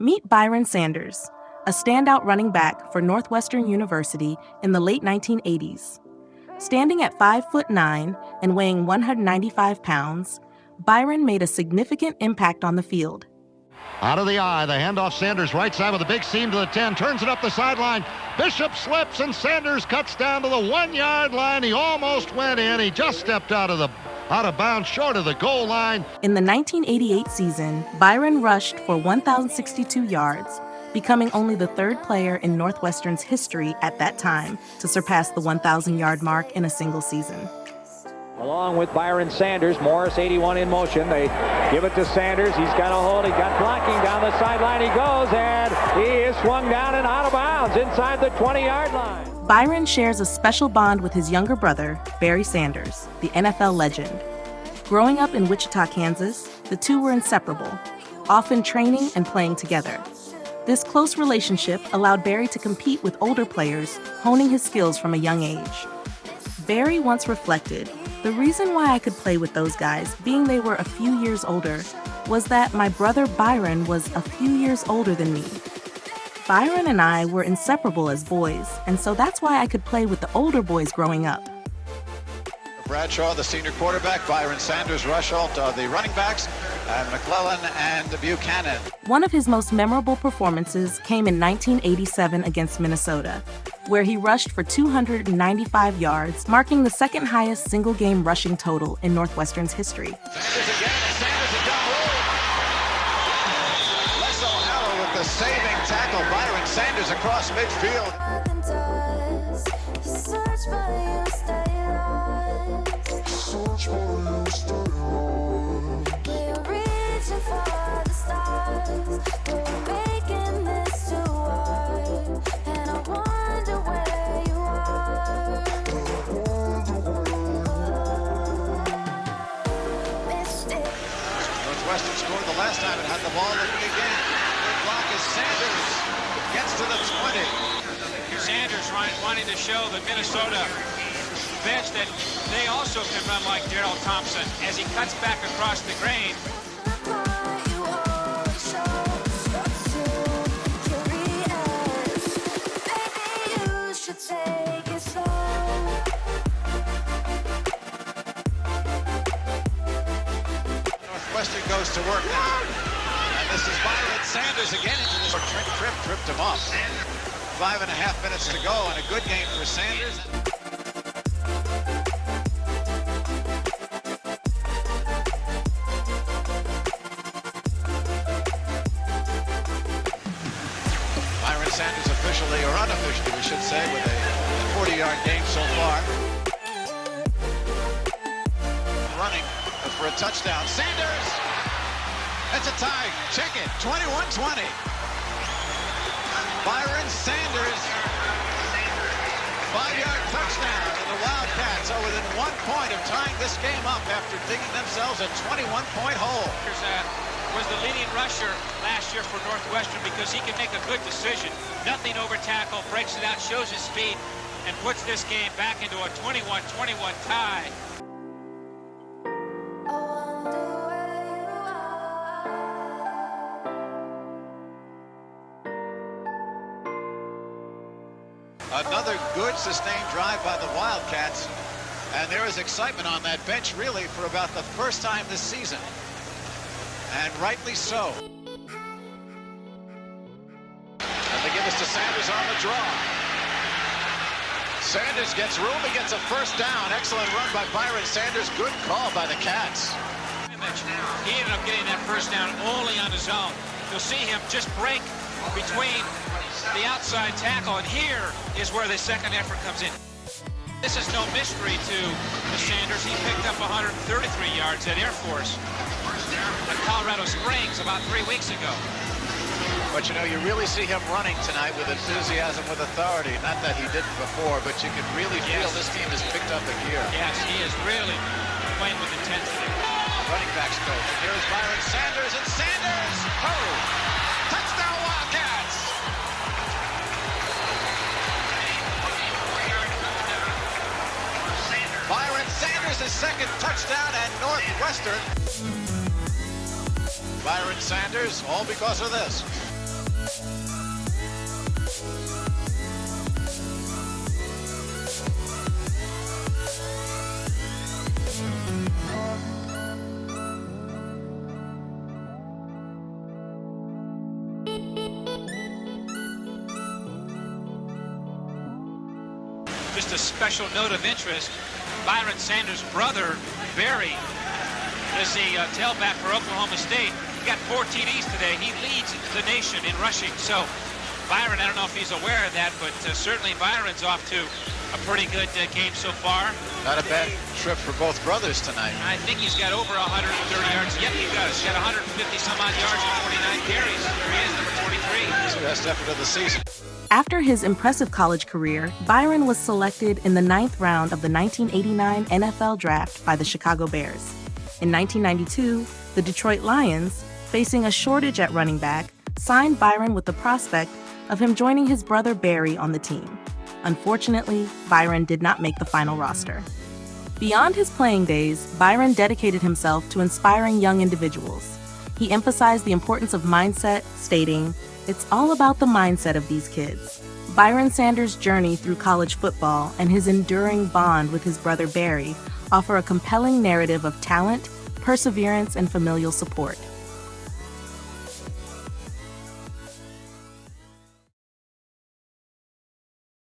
Meet Byron Sanders, a standout running back for Northwestern University in the late 1980s. Standing at 5'9" and weighing 195 pounds, Byron made a significant impact on the field. Out of the eye, the handoff, Sanders right side with a big seam to the 10, turns it up the sideline. Bishop slips and Sanders cuts down to the 1-yard line. He almost went in. He just stepped out of bounds, short of the goal line. In the 1988 season, Byron rushed for 1,062 yards, becoming only the third player in Northwestern's history at that time to surpass the 1,000-yard mark in a single season. Along with Byron Sanders, Morris 81 in motion. They give it to Sanders. He's got a hold. He got blocking down the sideline. He goes, and he is swung down and out of bounds inside the 20-yard line. Byron shares a special bond with his younger brother, Barry Sanders, the NFL legend. Growing up in Wichita, Kansas, the two were inseparable, often training and playing together. This close relationship allowed Barry to compete with older players, honing his skills from a young age. Barry once reflected, "The reason why I could play with those guys, being they were a few years older, was that my brother Byron was a few years older than me. Byron and I were inseparable as boys, and so that's why I could play with the older boys growing up." Bradshaw, the senior quarterback, Byron Sanders, Rusholt, the running backs, and McClellan and Buchanan. One of his most memorable performances came in 1987 against Minnesota, where he rushed for 295 yards, marking the second highest single-game rushing total in Northwestern's history. Sanders again, and Sanders a dumb roll. Les O'Hara with the saving tackle. Byron Sanders across midfield. Northwestern scored the last time and had the ball looking again. Good block as Sanders gets to the 20. Sanders wanting to show the Minnesota bench that they also can run like Darrell Thompson as he cuts back across the grain. Northwestern goes to work now. And this is Byron Sanders again into this tripped him up. 5.5 minutes to go and a good game for Sanders. Byron Sanders officially, or unofficially we should say, with a 40-yard game so far. Running for a touchdown. Sanders! That's a tie. Check it. 21-20. Byron Sanders. 5-yard touchdown. And the Wildcats are within 1 point of tying this game up after digging themselves a 21-point hole. Was the leading rusher last year for Northwestern because he can make a good decision. Nothing over tackle, breaks it out, shows his speed, and puts this game back into a 21-21 tie. Another good sustained drive by the Wildcats, and there is excitement on that bench really for about the first time this season, and rightly so. And they give us to Sanders on the draw. Sanders gets room, he gets a first down. Excellent run by Byron Sanders, good call by the Cats. He ended up getting that first down only on his own. You'll see him just break between the outside tackle, and here is where the second effort comes in. This is no mystery to Sanders. He picked up 133 yards at Air Force at Colorado Springs about 3 weeks ago. But you know, you really see him running tonight with enthusiasm, with authority. Not that he didn't before, but you can really feel this team has picked up a gear. Yes, he is really playing with intensity. Running backs coach. And here's Byron Sanders, and Sanders! Oh! Touchdown Wildcats! Byron Sanders, his second touchdown, and Northwestern. Byron Sanders, all because of this. just a special note of interest, Byron Sanders' brother, Barry, is the tailback for Oklahoma State. He got 4 TDs today. He leads the nation in rushing. So Byron, I don't know if he's aware of that, but certainly Byron's off to a pretty good game so far. Not a bad trip for both brothers tonight. I think he's got over 130 yards. Yep, he does. He's got 150 some odd yards and 49 carries. There he is, number 23. His best effort of the season. After his impressive college career, Byron was selected in the 9th round of the 1989 NFL Draft by the Chicago Bears. In 1992, the Detroit Lions, facing a shortage at running back, signed Byron with the prospect of him joining his brother Barry on the team. Unfortunately, Byron did not make the final roster. Beyond his playing days, Byron dedicated himself to inspiring young individuals. He emphasized the importance of mindset, stating, "It's all about the mindset of these kids." Byron Sanders' journey through college football and his enduring bond with his brother Barry offer a compelling narrative of talent, perseverance, and familial support.